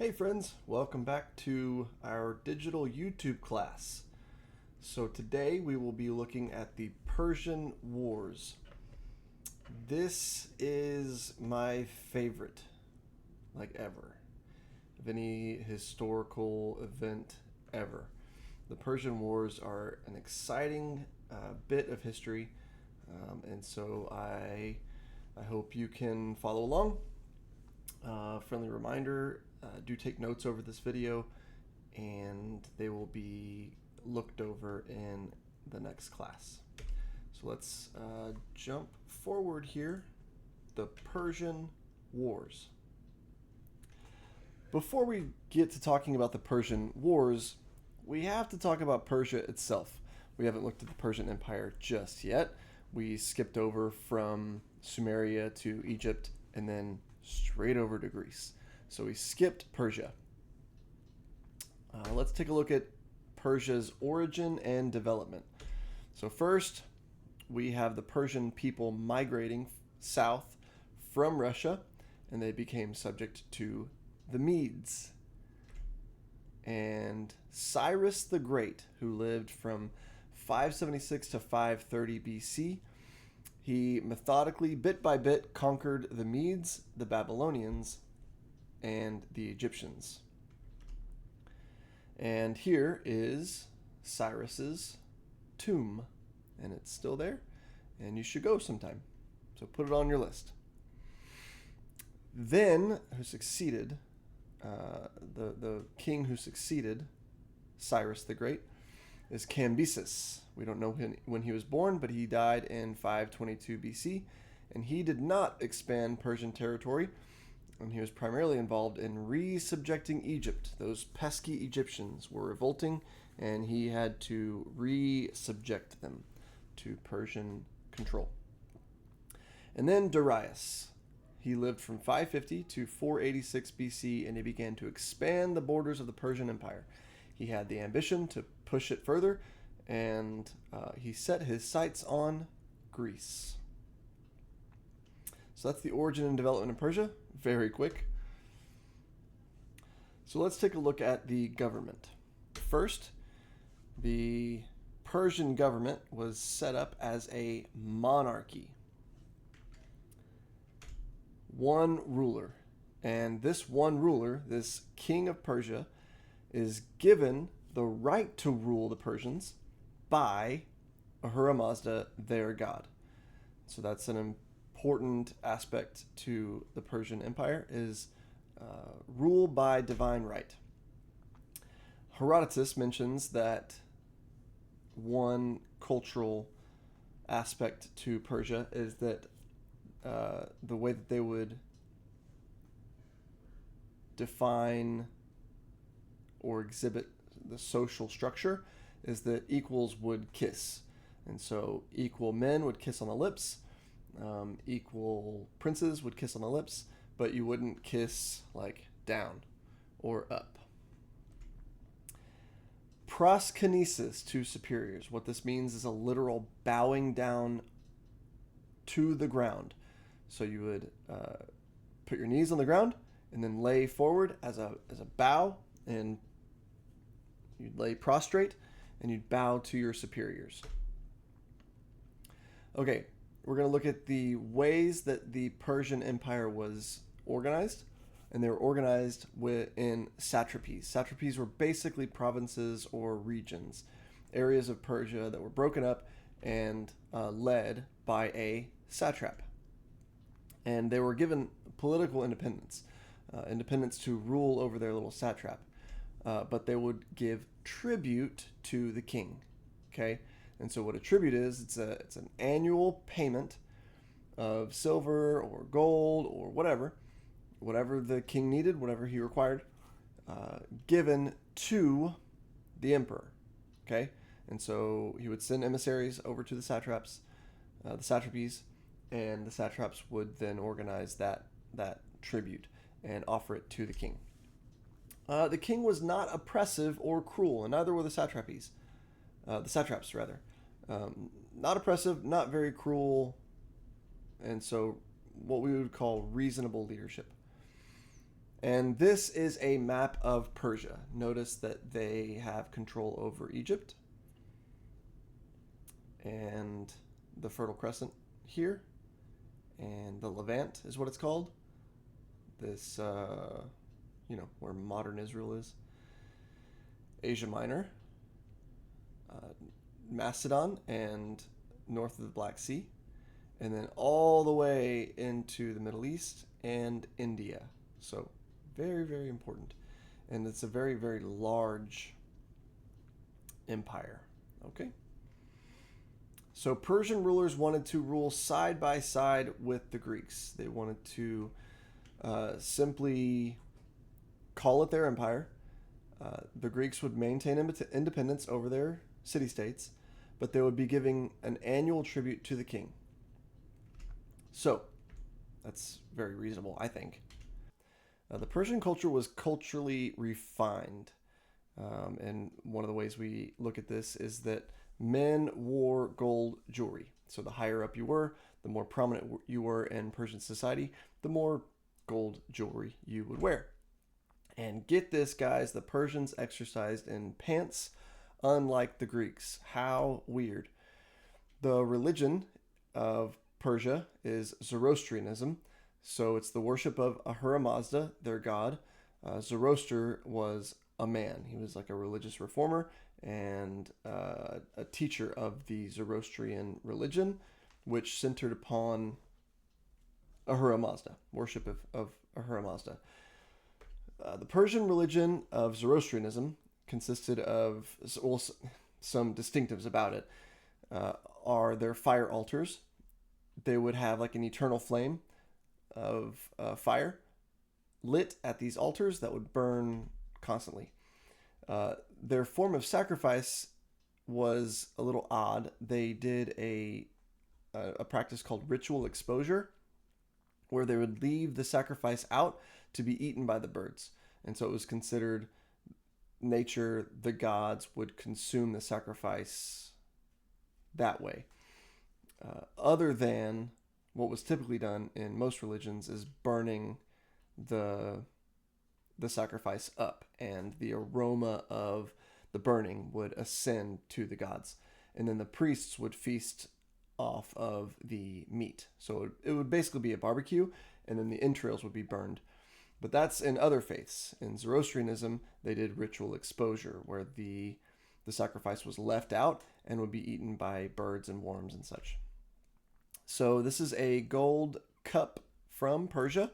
Hey friends, welcome back to our digital YouTube class. So today we will be looking at the Persian Wars. This is my favorite, like ever, of any historical event ever. The Persian Wars are an exciting bit of history, and so I hope you can follow along. Friendly reminder, do take notes over this video and they will be looked over in the next class. So let's jump forward here. The Persian Wars. Before we get to talking about the Persian Wars, we have to talk about Persia itself. We haven't looked at the Persian Empire just yet. We skipped over from Sumeria to Egypt and then straight over to Greece. So we skipped Persia. Let's take a look at Persia's origin and development. So first, we have the Persian people migrating south from Russia, and they became subject to the Medes. And Cyrus the Great, who lived from 576 to 530 BC, he methodically, bit by bit, conquered the Medes, the Babylonians, and the Egyptians. And here is Cyrus's tomb, and it's still there, and you should go sometime. So put it on your list. Then, who succeeded, the king who succeeded Cyrus the Great is Cambyses. We don't know when he was born, but he died in 522 BC, and he did not expand Persian territory, and he was primarily involved in re-subjecting Egypt. Those pesky Egyptians were revolting, and he had to re-subject them to Persian control. And then Darius. He lived from 550 to 486 BC, and he began to expand the borders of the Persian Empire. He had the ambition to push it further, and he set his sights on Greece. So that's the origin and development of Persia. Very quick. So let's take a look at the government. First, the Persian government was set up as a monarchy. One ruler. And this one ruler, this king of Persia, is given the right to rule the Persians by Ahura Mazda, their god. So that's an important aspect to the Persian Empire, is rule by divine right. Herodotus mentions that one cultural aspect to Persia is that the way that they would define or exhibit the social structure is that equals would kiss. And so equal men would kiss on the lips, equal princes would kiss on the lips, but you wouldn't kiss like down or up. Proskinesis to superiors. What this means is a literal bowing down to the ground. So you would put your knees on the ground and then lay forward as a bow, and you'd lay prostrate and you'd bow to your superiors. Okay, we're going to look at the ways that the Persian Empire was organized, and they were organized in satrapies. Satrapies were basically provinces or regions, areas of Persia that were broken up and led by a satrap. And they were given political independence, independence to rule over their little satrap. But they would give tribute to the king. Okay, and so what a tribute is, it's an annual payment of silver or gold or whatever the king needed, whatever he required, given to the emperor. Okay, and so he would send emissaries over to the satraps, the satrapies, and the satraps would then organize that tribute and offer it to the king. The king was not oppressive or cruel, and neither were the satrapies. The satraps, rather. Not oppressive, not very cruel, and so what we would call reasonable leadership. And this is a map of Persia. Notice that they have control over Egypt and the Fertile Crescent here, and the Levant is what it's called. This, where modern Israel is. Asia Minor, Macedon, and north of the Black Sea, and then all the way into the Middle East and India. So very, very important. And it's a very, very large empire. Okay? So Persian rulers wanted to rule side by side with the Greeks. They wanted to simply call it their empire. The Greeks would maintain independence over their city-states, but they would be giving an annual tribute to the king. So, that's very reasonable, I think. The Persian culture was culturally refined. And one of the ways we look at this is that men wore gold jewelry. So the higher up you were, the more prominent you were in Persian society, the more gold jewelry you would wear. And get this, guys, the Persians exercised in pants, unlike the Greeks. How weird. The religion of Persia is Zoroastrianism. So it's the worship of Ahura Mazda, their god. Zoroaster was a man. He was like a religious reformer and a teacher of the Zoroastrian religion, which centered upon Ahura Mazda, worship of Ahura Mazda. The Persian religion of Zoroastrianism consisted of, well, some distinctives about it are their fire altars. They would have like an eternal flame of fire lit at these altars that would burn constantly. Their form of sacrifice was a little odd. They did a practice called ritual exposure, where they would leave the sacrifice out to be eaten by the birds. And so it was considered nature, the gods would consume the sacrifice that way. Other than what was typically done in most religions is burning the sacrifice up, and the aroma of the burning would ascend to the gods. And then the priests would feast off of the meat. So it would basically be a barbecue, and then the entrails would be burned. But that's in other faiths. In Zoroastrianism, they did ritual exposure, where the sacrifice was left out and would be eaten by birds and worms and such. So this is a gold cup from Persia.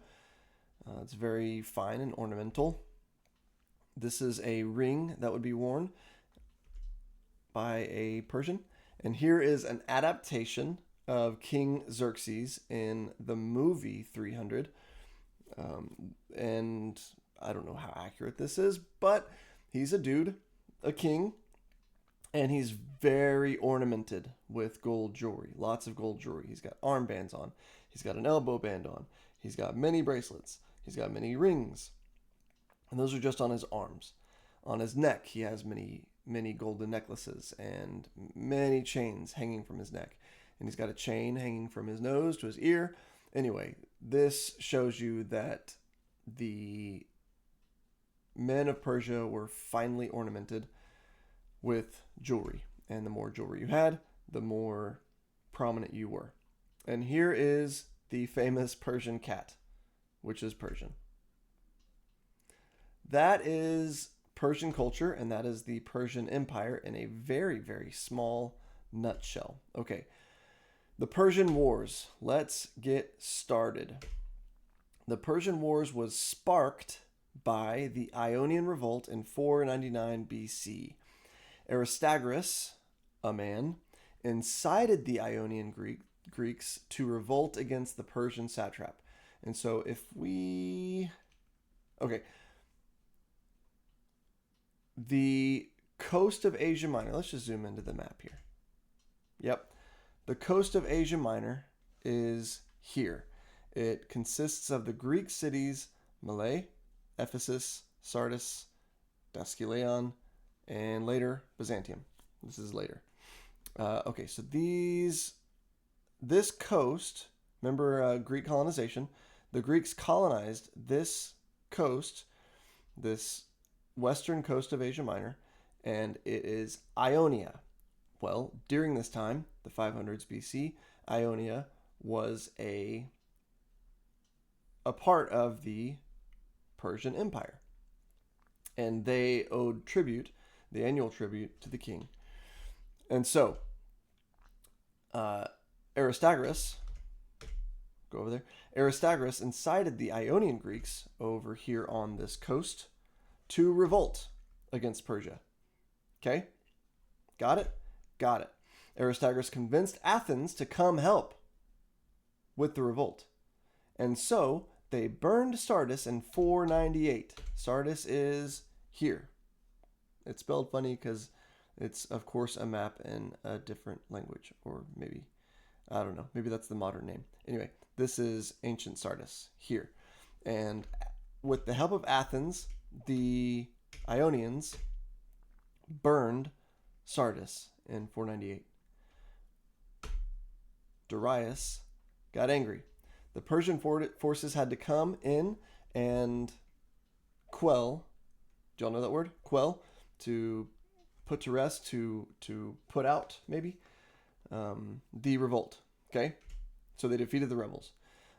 It's very fine and ornamental. This is a ring that would be worn by a Persian. And here is an adaptation of King Xerxes in the movie 300. And I don't know how accurate this is, but he's a dude, a king, and he's very ornamented with gold jewelry, lots of gold jewelry. He's got armbands on, he's got an elbow band on, he's got many bracelets, he's got many rings, and those are just on his arms. On his neck, he has many golden necklaces and many chains hanging from his neck. And he's got a chain hanging from his nose to his ear. Anyway, this shows you that the men of Persia were finely ornamented with jewelry. And the more jewelry you had, the more prominent you were. And here is the famous Persian cat, which is Persian. That is Persian culture, and that is the Persian Empire in a very, very small nutshell. Okay, the Persian Wars. Let's get started. The Persian Wars was sparked by the Ionian Revolt in 499 BC. Aristagoras, a man, incited the Ionian Greeks to revolt against the Persian satrap. And so if we... Okay. The coast of Asia Minor, let's just zoom into the map here. Yep. The coast of Asia Minor is here. It consists of the Greek cities Malay, Ephesus, Sardis, Daskyleon, and later Byzantium. This is later. Okay, so this coast, remember Greek colonization, the Greeks colonized this coast, this western coast of Asia Minor, and it is Ionia. Well, during this time, the 500s BC, Ionia was a part of the Persian Empire, and they owed tribute, the annual tribute, to the king. And so, Aristagoras, go over there. Aristagoras incited the Ionian Greeks over here on this coast to revolt against Persia. Okay? Got it? Got it. Aristagoras convinced Athens to come help with the revolt. And so they burned Sardis in 498. Sardis is here. It's spelled funny because it's, of course, a map in a different language. Or maybe, I don't know. Maybe that's the modern name. Anyway, this is ancient Sardis here. And with the help of Athens, the Ionians burned Sardis in 498. Darius got angry. The Persian forces had to come in and quell. Do y'all know that word? Quell. To put to rest, to put out, maybe, the revolt. Okay? So they defeated the rebels.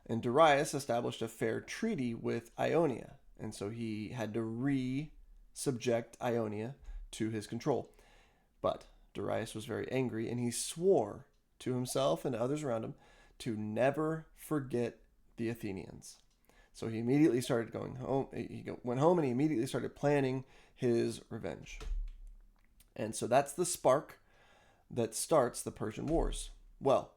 And Darius established a fair treaty with Ionia. And so he had to re-subject Ionia to his control. But Darius was very angry, and he swore to himself and to others around him to never forget the Athenians. So he immediately started going home. He went home and he immediately started planning his revenge. And so that's the spark that starts the Persian Wars. Well,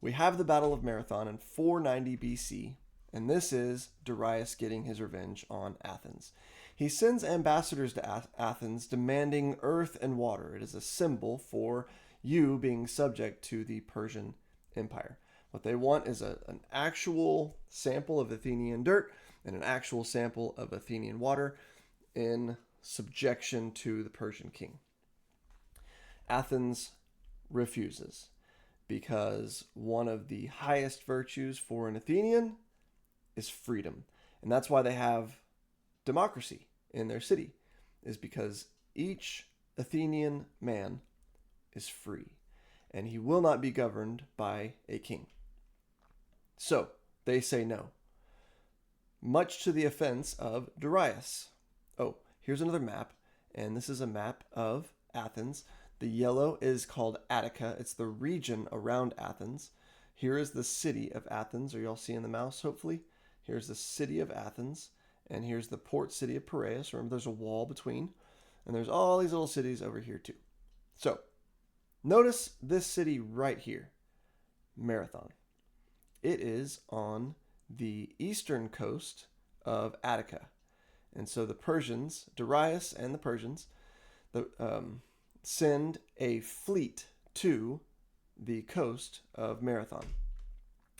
we have the Battle of Marathon in 490 BC, and this is Darius getting his revenge on Athens. He sends ambassadors to Athens demanding earth and water. It is a symbol for you being subject to the Persian Empire. What they want is an actual sample of Athenian dirt and an actual sample of Athenian water in subjection to the Persian king. Athens refuses because one of the highest virtues for an Athenian is freedom. And that's why they have democracy in their city, is because each Athenian man is free and he will not be governed by a king. So they say no, much to the offense of Darius. Oh, here's another map, and this is a map of Athens. The yellow is called Attica. It's the region around Athens. Here is the city of Athens. Are y'all seeing the mouse, hopefully? Here's the city of Athens, and here's the port city of Piraeus. Remember, there's a wall between, and there's all these little cities over here too. So notice this city right here, Marathon. It is on the eastern coast of Attica. And so the Persians, Darius and the Persians, send a fleet to the coast of Marathon.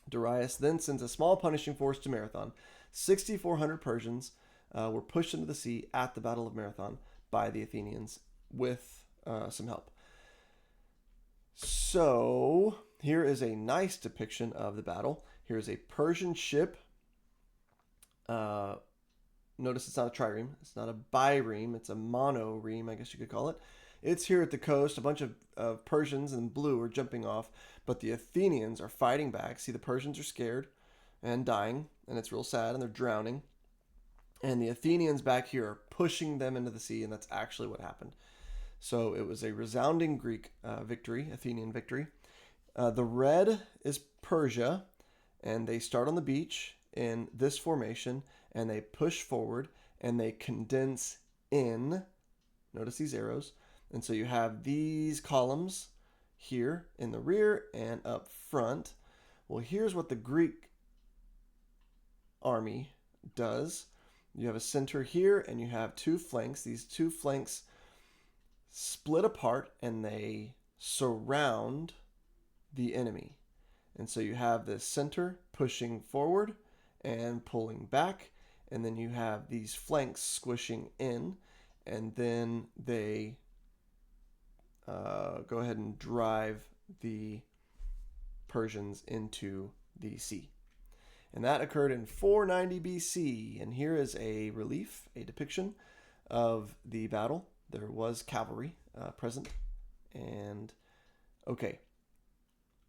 Darius then sends a small punishing force to Marathon. 6,400 Persians were pushed into the sea at the Battle of Marathon by the Athenians with some help. So here is a nice depiction of the battle. Here is a Persian ship. Notice it's not a trireme. It's not a bireme. It's a monoreme, I guess you could call it. It's here at the coast. A bunch of Persians in blue are jumping off, but the Athenians are fighting back. See, the Persians are scared and dying, and it's real sad, and they're drowning. And the Athenians back here are pushing them into the sea, and that's actually what happened. So it was a resounding Greek victory, Athenian victory. The red is Persia, and they start on the beach in this formation, and they push forward, and they condense in. Notice these arrows. And so you have these columns here in the rear and up front. Well, here's what the Greek army does. You have a center here, and you have two flanks. These two flanks split apart, and they surround the enemy. And so you have this center pushing forward and pulling back, and then you have these flanks squishing in, and then they go ahead and drive the Persians into the sea. And that occurred in 490 BC. And here is a relief, a depiction of the battle. There was cavalry present. And okay,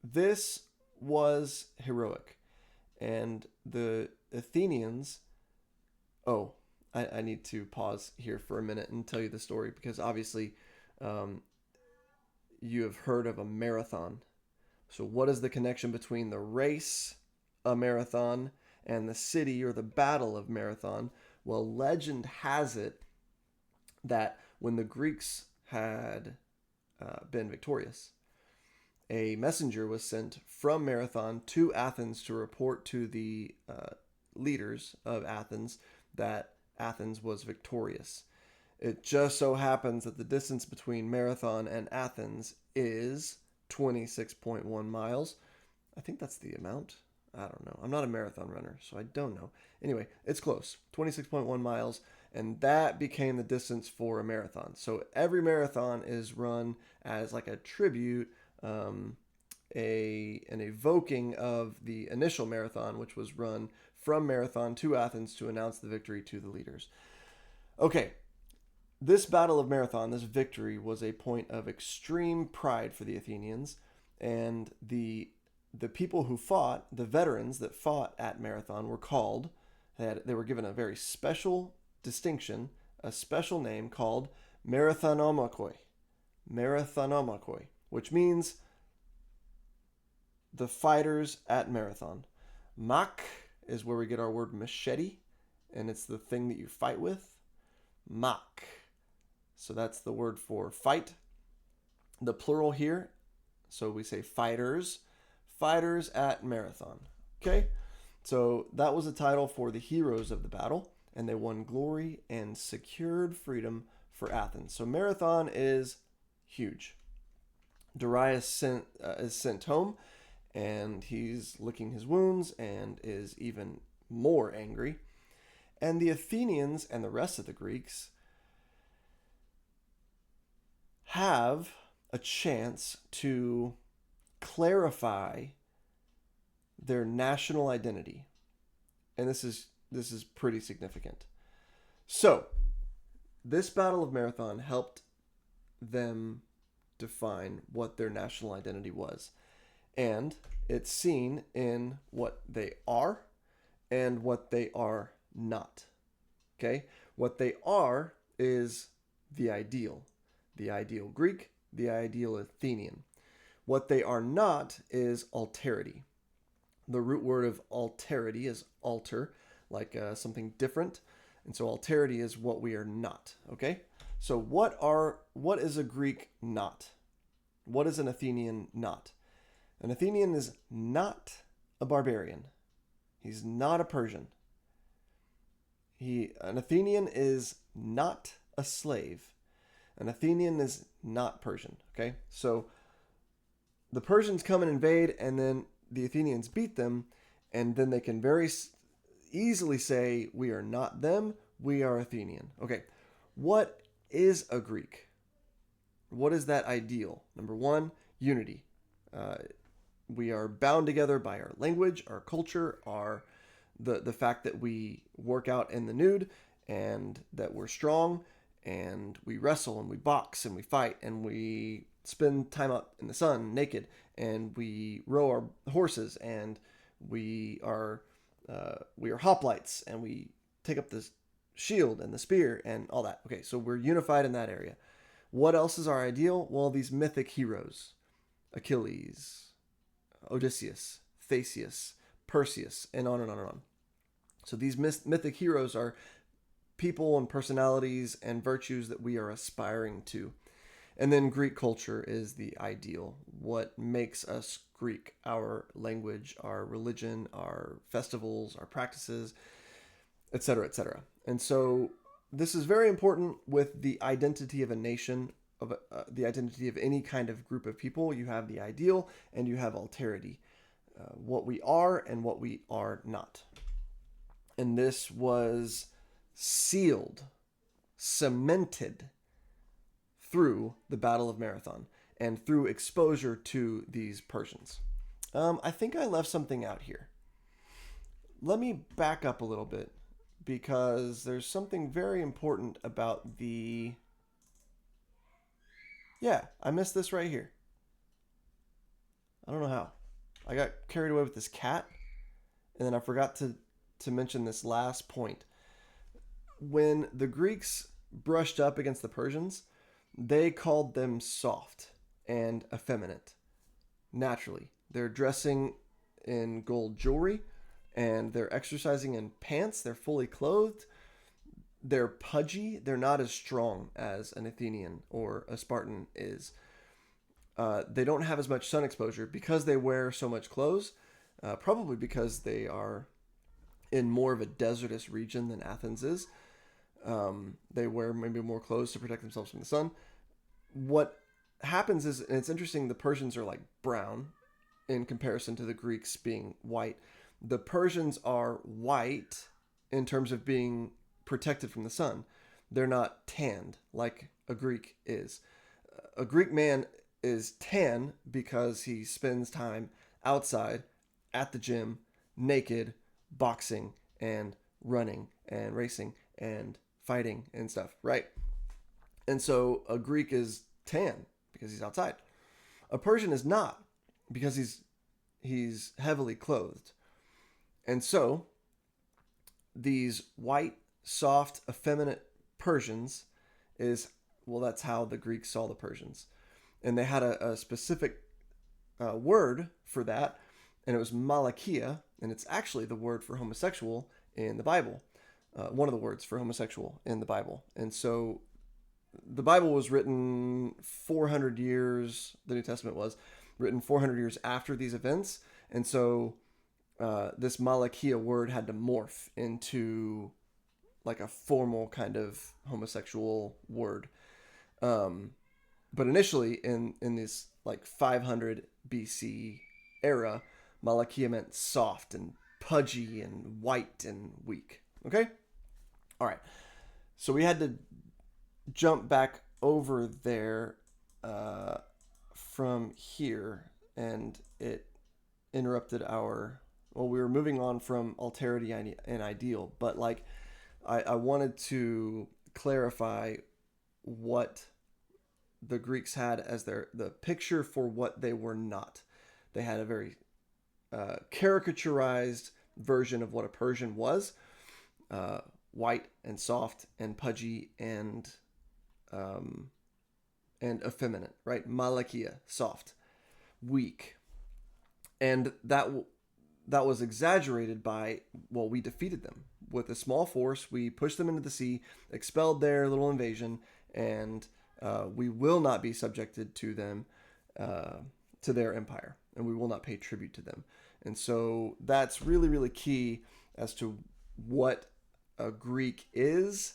this was heroic. And the Athenians, I need to pause here for a minute and tell you the story, because obviously you have heard of a marathon. So what is the connection between the race, a marathon, and the city or the battle of Marathon? Well, legend has it that when the Greeks had been victorious, a messenger was sent from Marathon to Athens to report to the leaders of Athens that Athens was victorious. It just so happens that the distance between Marathon and Athens is 26.1 miles. I think that's the amount. I don't know. I'm not a marathon runner, so I don't know. Anyway, it's close. 26.1 miles, and that became the distance for a marathon. So every marathon is run as like a tribute, an evoking of the initial marathon, which was run from Marathon to Athens to announce the victory to the leaders. Okay, this Battle of Marathon, this victory, was a point of extreme pride for the Athenians, and the people who fought, the veterans that fought at Marathon, were called, they were given a very special distinction, a special name called Marathonomachoi. Marathonomachoi, which means the fighters at Marathon. Mach is where we get our word machete, and it's the thing that you fight with. Mach. So that's the word for fight. The plural here, so we say fighters. Fighters at Marathon. Okay? So that was a title for the heroes of the battle, and they won glory and secured freedom for Athens. So Marathon is huge. Darius is sent home, and he's licking his wounds and is even more angry. And the Athenians and the rest of the Greeks have a chance to clarify their national identity. And this is pretty significant. So, this Battle of Marathon helped them define what their national identity was. And it's seen in what they are and what they are not. Okay? What they are is the ideal Greek, the ideal Athenian. What they are not is alterity. The root word of alterity is alter, like something different. And so alterity is what we are not. Okay? So what is a Greek not? What is an Athenian not? An Athenian is not a barbarian. He's not a Persian. An Athenian is not a slave. An Athenian is not Persian. Okay? So the Persians come and invade, and then the Athenians beat them, and then they can very easily say, we are not them, we are Athenian. Okay, what is a Greek? What is that ideal? Number one, unity. We are bound together by our language, our culture, the fact that we work out in the nude, and that we're strong, and we wrestle, and we box, and we fight, and we spend time out in the sun naked, and we row our horses, and we are hoplites, and we take up the shield and the spear and all that. Okay, so we're unified in that area. What else is our ideal? Well, these mythic heroes: Achilles, Odysseus, Theseus, Perseus, and on and on and on. So these mythic heroes are people and personalities and virtues that we are aspiring to. And then Greek culture is the ideal. What makes us Greek? Our language, our religion, our festivals, our practices, etc., etc. And so this is very important with the identity of a nation, of the identity of any kind of group of people. You have the ideal and you have alterity, what we are and what we are not. And this was sealed, cemented through the Battle of Marathon and through exposure to these Persians. I think I left something out here. let me back up a little bit because there's something very important about the. Yeah, I missed this right here. I don't know how. I got carried away with this cat, and then I forgot to mention this last point. When the Greeks brushed up against the Persians, they called them soft and effeminate. Naturally, they're dressing in gold jewelry, and they're exercising in pants. They're fully clothed. They're pudgy. They're not as strong as an Athenian or a Spartan is. They don't have as much sun exposure because they wear so much clothes. Probably because they are in more of a desertous region than Athens is. They wear maybe more clothes to protect themselves from the sun. What happens is, and it's interesting, the Persians are like brown in comparison to the Greeks being white. The Persians are white in terms of being protected from the sun. They're not tanned like a Greek is. A Greek man is tan because he spends time outside at the gym, naked, boxing and running and racing and fighting and stuff, right? And so a Greek is tan because he's outside. A Persian is not because he's heavily clothed. And so these white, soft, effeminate Persians is, well, that's how the Greeks saw the Persians. And they had a specific word for that, and it was malakia, and it's actually the word for homosexual in the Bible. One of the words for homosexual in the Bible. And so the Bible was written 400 years, the New Testament was written 400 years after these events. And so this malakia word had to morph into like a formal kind of homosexual word. But initially in this like 500 BC era, malakia meant soft and pudgy and white and weak. Okay? All right. So we had to jump back over there from here, and it interrupted our. Well, we were moving on from alterity and ideal, but like I wanted to clarify what the Greeks had as the picture for what they were not. They had a very caricaturized version of what a Persian was, white and soft and pudgy and effeminate, right? Malakia, soft, weak, and that was exaggerated by, well, we defeated them with a small force. We pushed them into the sea, expelled their little invasion, and we will not be subjected to them, to their empire, and we will not pay tribute to them. And so that's really, really key as to what a Greek is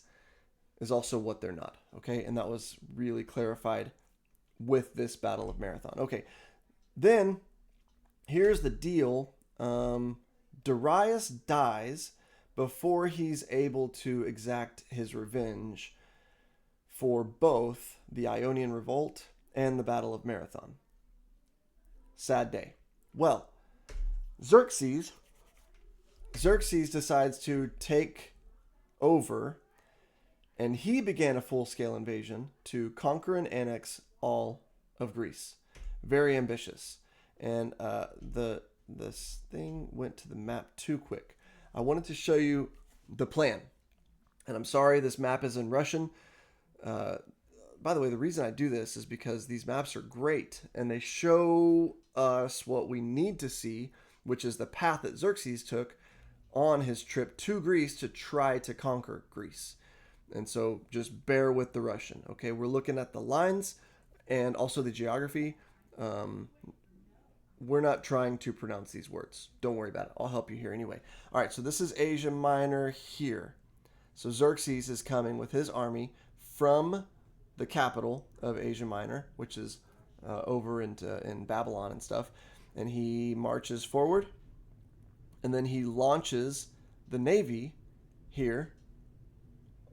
also what they're not. Okay, and that was really clarified with this Battle of Marathon. Okay, then here's the deal. Darius dies before he's able to exact his revenge for both the Ionian Revolt and the Battle of Marathon. Sad day. Well, Xerxes decides to take over, and he began a full-scale invasion to conquer and annex all of Greece. Very ambitious. And this thing went to the map too quick. I wanted to show you the plan. And I'm sorry this map is in Russian. By the way, the reason I do this is because these maps are great, and they show us what we need to see, which is the path that Xerxes took on his trip to Greece to try to conquer Greece. And so just bear with the Russian. Okay, we're looking at the lines and also the geography. We're not trying to pronounce these words. Don't worry about it. I'll help you here anyway. All right, so this is Asia Minor here. So Xerxes is coming with his army from the capital of Asia Minor, which is over in Babylon and stuff. And he marches forward, and then he launches the navy here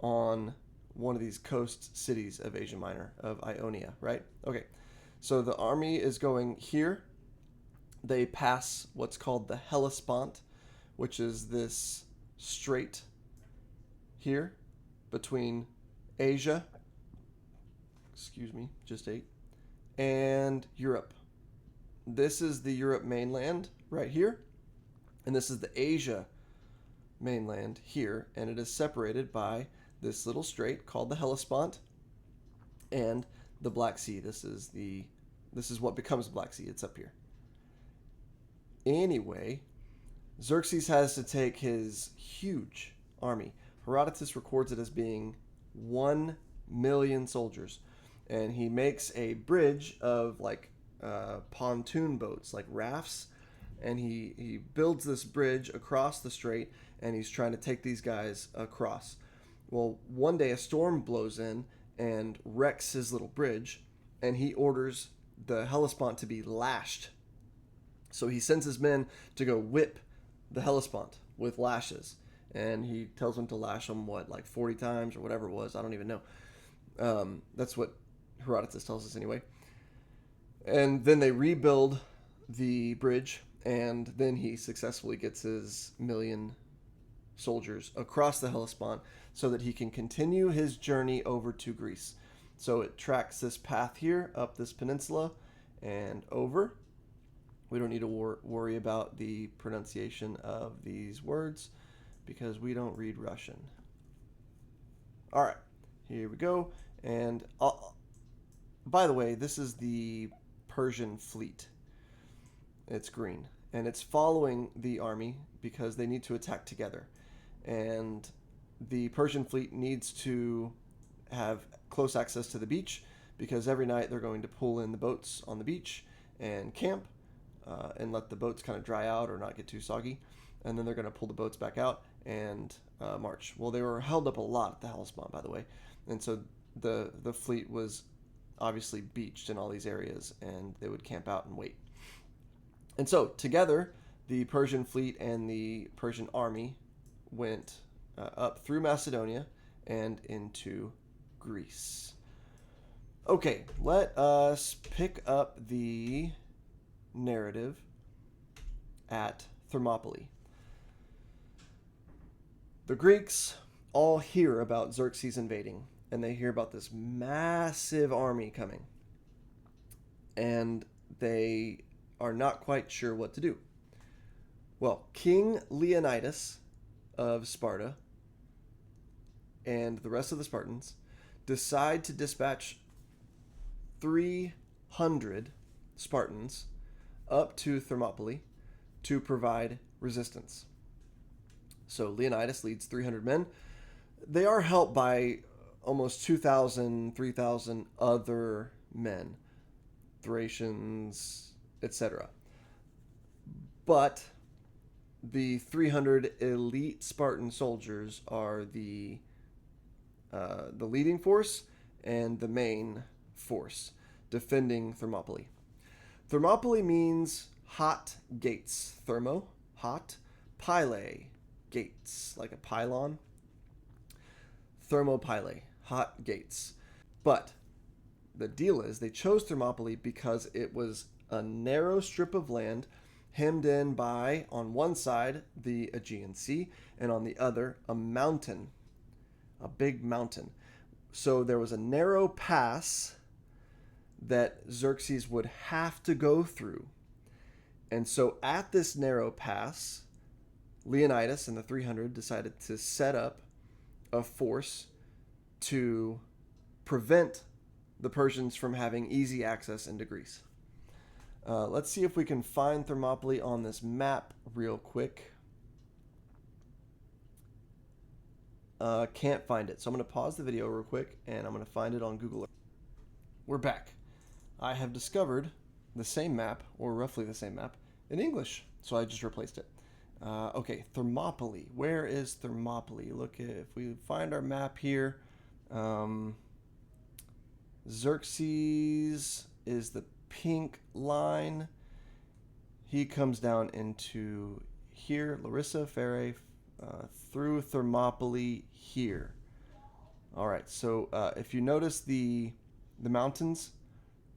on one of these coast cities of Asia Minor, of Ionia, right? Okay, so the army is going here. They pass what's called the Hellespont, which is this strait here between Asia, excuse me, just ate, and Europe. This is the Europe mainland right here, and this is the Asia mainland here, and it is separated by this little strait called the Hellespont and the Black Sea. This is what becomes the Black Sea. It's up here. Anyway, Xerxes has to take his huge army. Herodotus records it as being 1 million soldiers, and he makes a bridge of like pontoon boats, like rafts, and he builds this bridge across the strait, and he's trying to take these guys across. Well, one day a storm blows in and wrecks his little bridge, and he orders the Hellespont to be lashed. So he sends his men to go whip the Hellespont with lashes, and he tells them to lash them, like 40 times or whatever it was. I don't even know. That's what Herodotus tells us anyway. And then they rebuild the bridge, and then he successfully gets his 1 million soldiers across the Hellespont so that he can continue his journey over to Greece. So it tracks this path here up this peninsula and over. We don't need to worry about the pronunciation of these words because we don't read Russian. All right, here we go. And by the way, this is the Persian fleet. It's green, and it's following the army because they need to attack together. And the Persian fleet needs to have close access to the beach because every night they're going to pull in the boats on the beach and camp and let the boats kind of dry out or not get too soggy. And then they're going to pull the boats back out and march. Well, they were held up a lot at the Hellespont, by the way. And so the fleet was obviously beached in all these areas, and they would camp out and wait. And so together, the Persian fleet and the Persian army went up through Macedonia and into Greece. Okay, let us pick up the narrative at Thermopylae. The Greeks all hear about Xerxes invading, and they hear about this massive army coming, and they are not quite sure what to do. Well, King Leonidas of Sparta and the rest of the Spartans decide to dispatch 300 Spartans up to Thermopylae to provide resistance. So Leonidas leads 300 men. They are helped by almost 2,000, 3,000 other men, Thracians, etc. But the 300 elite Spartan soldiers are the leading force and the main force defending Thermopylae. Thermopylae means hot gates. Thermo, hot. Pyle, gates, like a pylon. Thermopylae, hot gates. But the deal is they chose Thermopylae because it was a narrow strip of land hemmed in by, on one side, the Aegean Sea, and on the other, a mountain, a big mountain. So there was a narrow pass that Xerxes would have to go through. And so at this narrow pass, Leonidas and the 300 decided to set up a force to prevent the Persians from having easy access into Greece. Let's see if we can find Thermopylae on this map real quick. Can't find it. So I'm going to pause the video real quick, and I'm going to find it on Google Earth. We're back. I have discovered the same map, or roughly the same map, in English. So I just replaced it. Okay, Thermopylae. Where is Thermopylae? Look, if we find our map here, Xerxes is the pink line. He comes down into here, Larissa, Pherae, through Thermopylae here. All right, so if you notice the mountains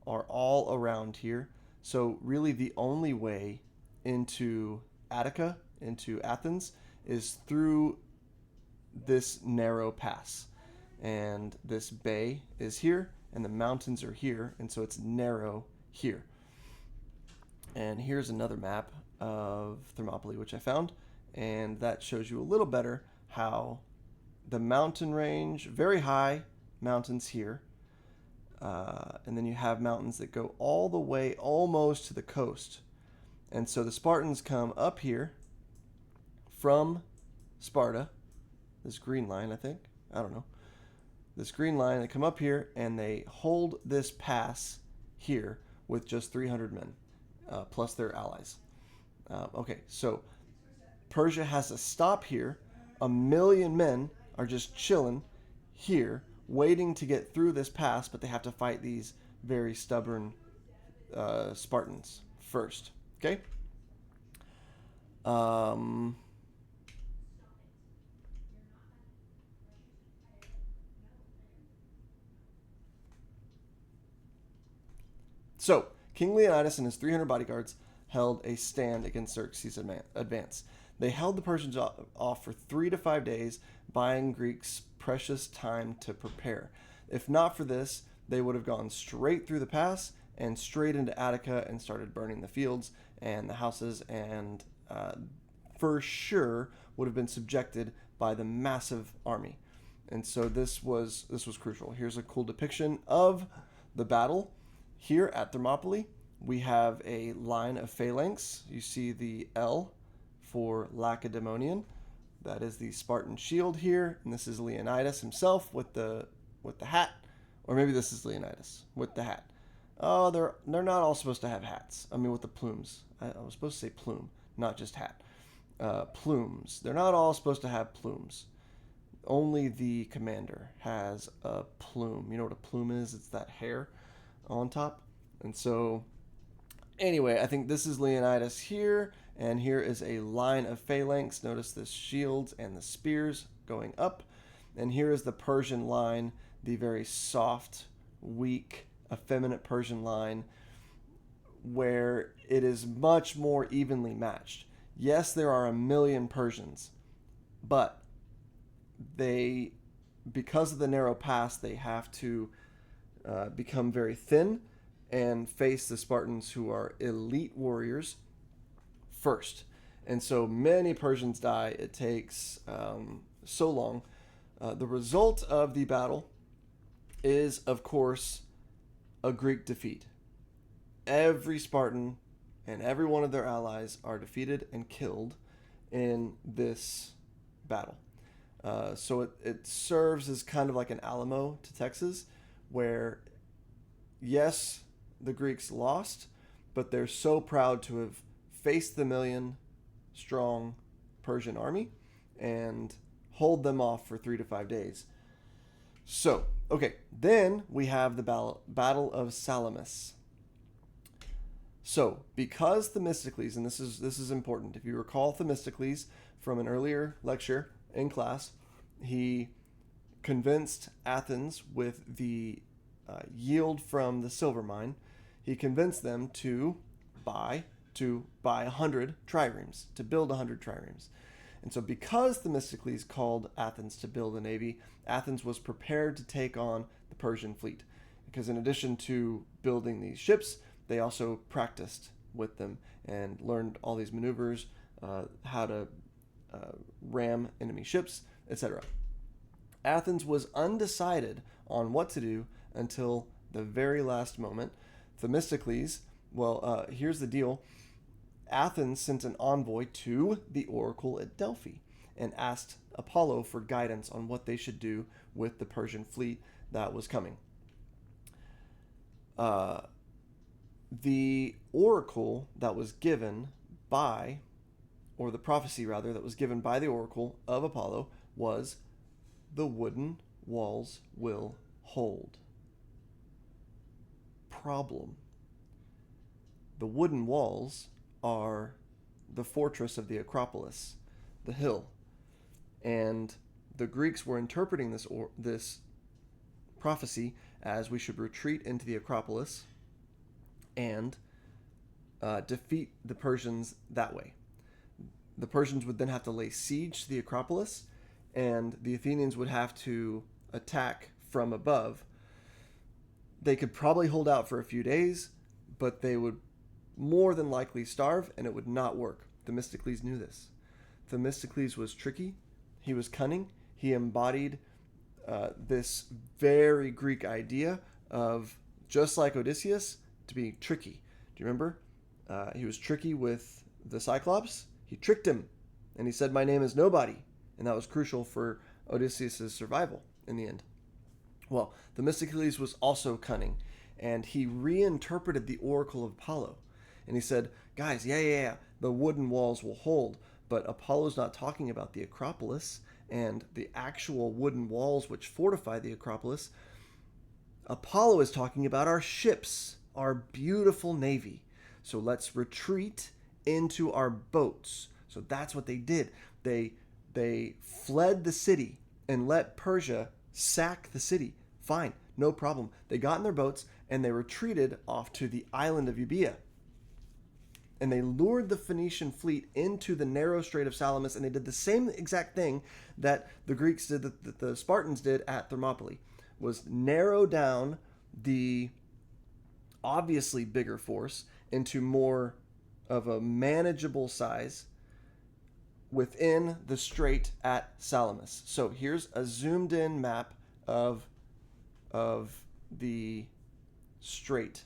are all around here. So really the only way into Attica, into Athens is through this narrow pass. And this bay is here, and the mountains are here, and so it's narrow here. And here's another map of Thermopylae, which I found, and that shows you a little better how the mountain range, very high mountains here, and then you have mountains that go all the way almost to the coast. And so the Spartans come up here from Sparta, this green line, I think, I don't know, this green line, they come up here and they hold this pass here with just 300 men, plus their allies. Okay, so Persia has to stop here. 1,000,000 men are just chilling here, waiting to get through this pass, but they have to fight these very stubborn Spartans first. Okay? So, King Leonidas and his 300 bodyguards held a stand against Xerxes' advance. They held the Persians off for 3 to 5 days, buying Greeks precious time to prepare. If not for this, they would have gone straight through the pass and straight into Attica and started burning the fields and the houses, and for sure would have been subjected by the massive army. And so this was crucial. Here's a cool depiction of the battle. Here at Thermopylae, we have a line of phalanx. You see the L for Lacedaemonian. That is the Spartan shield here, and this is Leonidas himself with the hat, or maybe this is Leonidas with the hat. Oh, they're not all supposed to have hats. I mean, with the plumes. I was supposed to say plume, not just hat. Plumes. They're not all supposed to have plumes. Only the commander has a plume. You know what a plume is? It's that hair on top. And so anyway, I think this is Leonidas here, and here is a line of phalanx. Notice the shields and the spears going up, and here is the Persian line, the very soft, weak, effeminate Persian line, where it is much more evenly matched. Yes, there are 1,000,000 Persians, but because of the narrow pass, they have to become very thin and face the Spartans, who are elite warriors, first. And so many Persians die. It takes so long. The result of the battle is, of course, a Greek defeat. Every Spartan and every one of their allies are defeated and killed in this battle. So it serves as kind of like an Alamo to Texas, where, yes, the Greeks lost, but they're so proud to have faced the 1,000,000-strong Persian army and hold them off for 3 to 5 days. So, okay, then we have the Battle of Salamis. So, because Themistocles, and this is important, if you recall Themistocles from an earlier lecture in class, he convinced Athens with the yield from the silver mine. He convinced them to buy 100 triremes, to build 100 triremes. And so because Themistocles called Athens to build a navy, Athens was prepared to take on the Persian fleet. Because in addition to building these ships, they also practiced with them and learned all these maneuvers, how to ram enemy ships, etc. Athens was undecided on what to do until the very last moment. Themistocles, here's the deal. Athens sent an envoy to the oracle at Delphi and asked Apollo for guidance on what they should do with the Persian fleet that was coming. The oracle that was given by, or the prophecy rather, that was given by the oracle of Apollo was, the wooden walls will hold. Problem. The wooden walls are the fortress of the Acropolis, the hill. And the Greeks were interpreting this prophecy as we should retreat into the Acropolis and defeat the Persians that way. The Persians would then have to lay siege to the Acropolis, and the Athenians would have to attack from above. They could probably hold out for a few days, but they would more than likely starve, and it would not work. Themistocles knew this. Themistocles was tricky. He was cunning. He embodied this very Greek idea of, just like Odysseus, to be tricky. Do you remember? He was tricky with the Cyclops. He tricked him, and he said, "My name is nobody." And that was crucial for Odysseus' survival in the end. Well, Themistocles was also cunning, and he reinterpreted the oracle of Apollo. And he said, guys, yeah, the wooden walls will hold, but Apollo's not talking about the Acropolis and the actual wooden walls which fortify the Acropolis. Apollo is talking about our ships, our beautiful navy. So let's retreat into our boats. So that's what they did. They fled the city and let Persia sack the city. Fine, no problem. They got in their boats and they retreated off to the island of Euboea. And they lured the Phoenician fleet into the narrow Strait of Salamis, and they did the same exact thing that the Greeks did, that the Spartans did at Thermopylae, was narrow down the obviously bigger force into more of a manageable size within the strait at Salamis. So here's a zoomed in map of the strait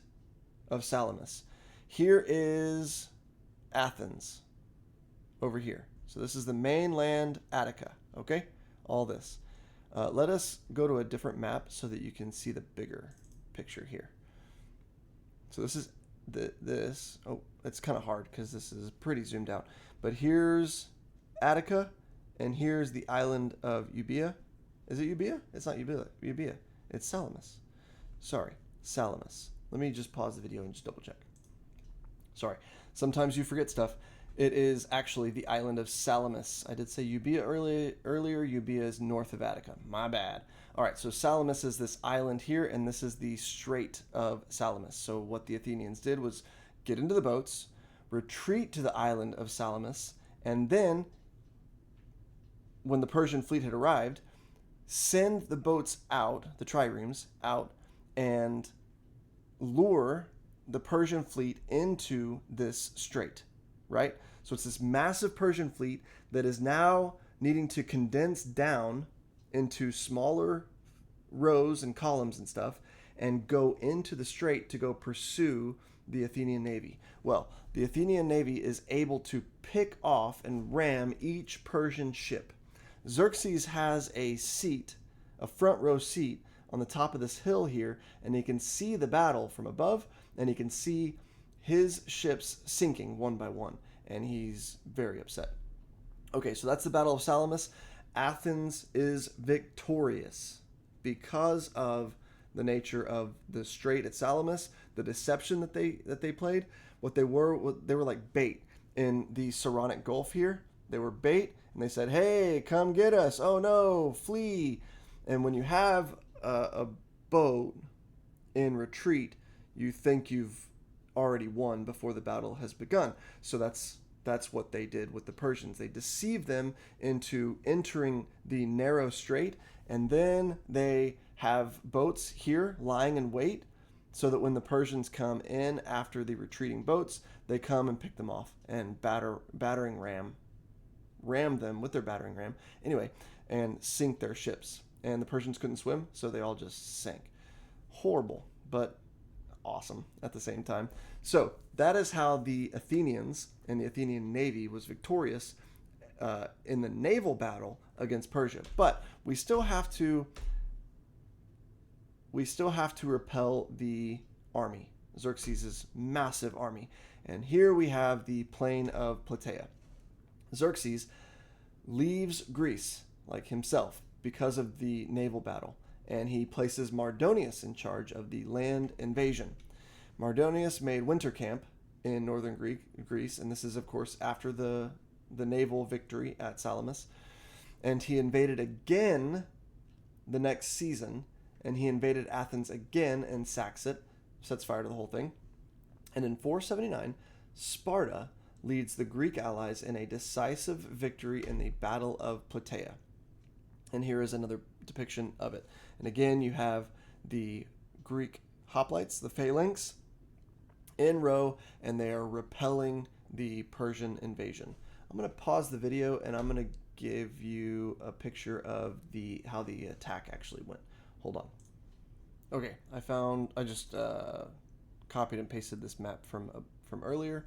of Salamis. Here is Athens over here. So this is the mainland Attica, okay? All this. Let us go to a different map so that you can see the bigger picture here. So this is this. Oh, it's kind of hard because this is pretty zoomed out. But here's Attica, and here's the island of Euboea. Is it Euboea? It's not Euboea. It's Salamis. Sorry, Salamis. Let me just pause the video and just double check. Sorry, sometimes you forget stuff. It is actually the island of Salamis. I did say Euboea earlier. Euboea is north of Attica. My bad. All right, so Salamis is this island here, and this is the Strait of Salamis. So what the Athenians did was get into the boats, retreat to the island of Salamis, and then, when the Persian fleet had arrived, send the boats out, the triremes, out, and lure the Persian fleet into this strait, right? So it's this massive Persian fleet that is now needing to condense down into smaller rows and columns and stuff and go into the strait to go pursue the Athenian navy. Well, the Athenian navy is able to pick off and ram each Persian ship. Xerxes has a seat, a front row seat on the top of this hill here, and he can see the battle from above, and he can see his ships sinking one by one, and he's very upset. Okay, so that's the Battle of Salamis. Athens is victorious because of the nature of the strait at Salamis, the deception that they played. They were like bait in the Saronic Gulf here. They were bait, and they said, "Hey, come get us! Oh no, flee!" And when you have a boat in retreat, you think you've already won before the battle has begun. So that's what they did with the Persians. They deceived them into entering the narrow strait, and then they have boats here lying in wait so that when the Persians come in after the retreating boats, they come and pick them off and battering ram them with their battering ram anyway, and sink their ships. And the Persians couldn't swim, so they all just sank. Horrible, but awesome at the same time. So that is how the Athenians and the Athenian navy was victorious in the naval battle against Persia. But we still have to repel the army, Xerxes' massive army. And here we have the plain of Plataea. Xerxes leaves Greece, like himself, because of the naval battle, and he places Mardonius in charge of the land invasion. Mardonius made winter camp in northern Greece, and this is, of course, after the naval victory at Salamis. And he invaded again the next season, and he invaded Athens again and sacks it, sets fire to the whole thing. And in 479, Sparta leads the Greek allies in a decisive victory in the Battle of Plataea. And here is another depiction of it. And again, you have the Greek hoplites, the phalanx, in row, and they are repelling the Persian invasion. I'm going to pause the video, and I'm going to give you a picture of how the attack actually went. Hold on. Okay, I just copied and pasted this map from earlier.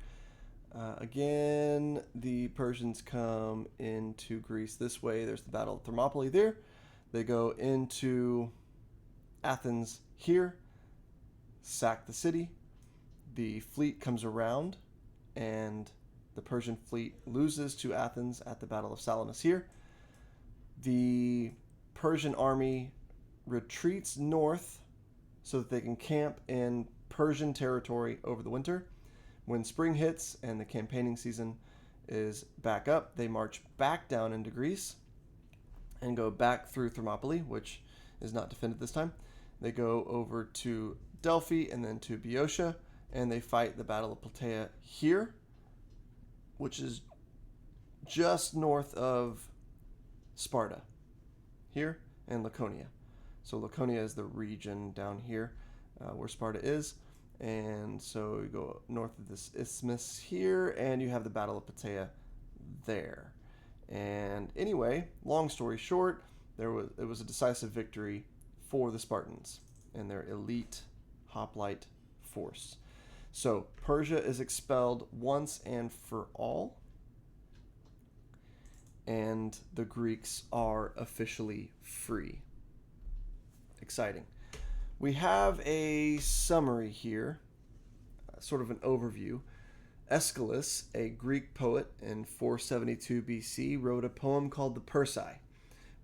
Again, the Persians come into Greece this way. There's the Battle of Thermopylae there. They go into Athens here, sack the city. The fleet comes around, and the Persian fleet loses to Athens at the Battle of Salamis here. The Persian army retreats north so that they can camp in Persian territory over the winter. When spring hits and the campaigning season is back up, they march back down into Greece and go back through Thermopylae, which is not defended this time. They go over to Delphi and then to Boeotia, and they fight the Battle of Plataea here, which is just north of Sparta, here, and Laconia. So Laconia is the region down here where Sparta is. And so you go north of this isthmus here, and you have the Battle of Plataea there. And anyway, long story short, it was a decisive victory for the Spartans and their elite hoplite force. So Persia is expelled once and for all, and the Greeks are officially free. Exciting. We have a summary here, sort of an overview. Aeschylus, a Greek poet in 472 BC, wrote a poem called the Persae,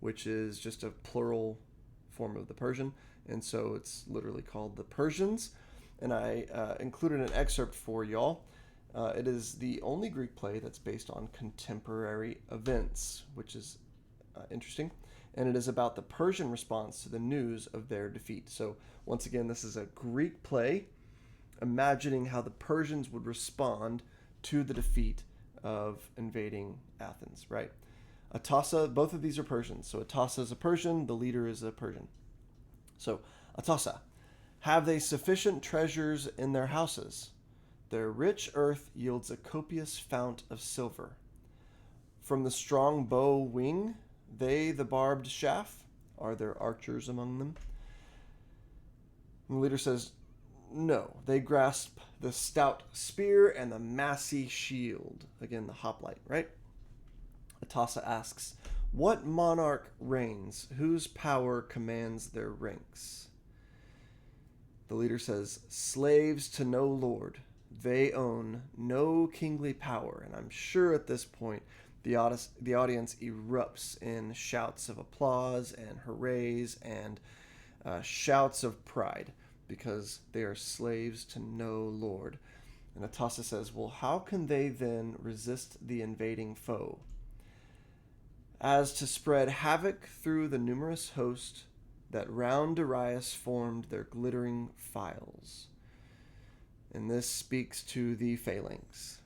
which is just a plural form of the Persian, and so it's literally called the Persians. And I included an excerpt for y'all. It is the only Greek play that's based on contemporary events, which is interesting. And it is about the Persian response to the news of their defeat. So once again, this is a Greek play imagining how the Persians would respond to the defeat of invading Athens, right? Atassa, both of these are Persians. So Atassa is a Persian, the leader is a Persian. So Atassa, have they sufficient treasures in their houses? Their rich earth yields a copious fount of silver. From the strong bow wing, they the barbed shaft? Are there archers among them? And the leader says, no, they grasp the stout spear and the massy shield. Again, the hoplite, right? Atassa asks, what monarch reigns, whose power commands their ranks? The leader says, slaves to no lord, they own no kingly power. And I'm sure at this point, the audience erupts in shouts of applause and hoorays and shouts of pride because they are slaves to no lord. And Atassa says, well, how can they then resist the invading foe? As to spread havoc through the numerous host that round Darius formed their glittering files. And this speaks to the phalanx.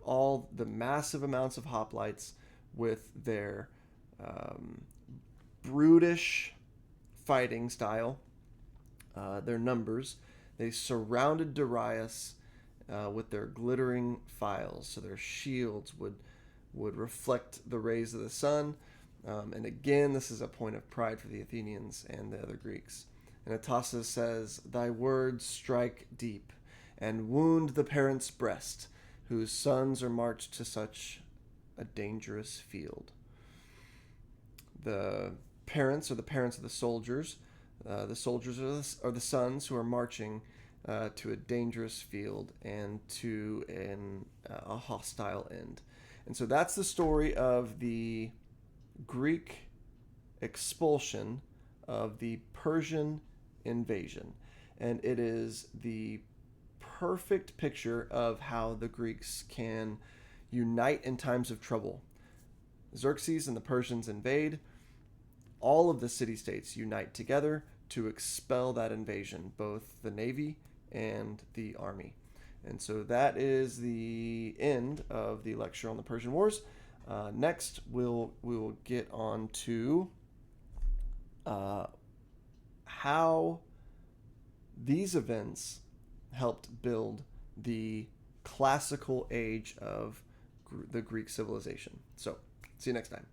All the massive amounts of hoplites with their brutish fighting style, their numbers. They surrounded Darius with their glittering files, so their shields would reflect the rays of the sun. And again, this is a point of pride for the Athenians and the other Greeks. And Atassa says, thy words strike deep and wound the parent's breast, whose sons are marched to such a dangerous field. The parents are the parents of the soldiers. The soldiers are the sons who are marching to a dangerous field and to a hostile end. And so that's the story of the Greek expulsion of the Persian invasion. And it is the perfect picture of how the Greeks can unite in times of trouble. Xerxes and the Persians invade. All of the city-states unite together to expel that invasion, both the navy and the army. And so that is the end of the lecture on the Persian Wars. Next, we will get on to how these events helped build the classical age of the Greek civilization. So, see you next time.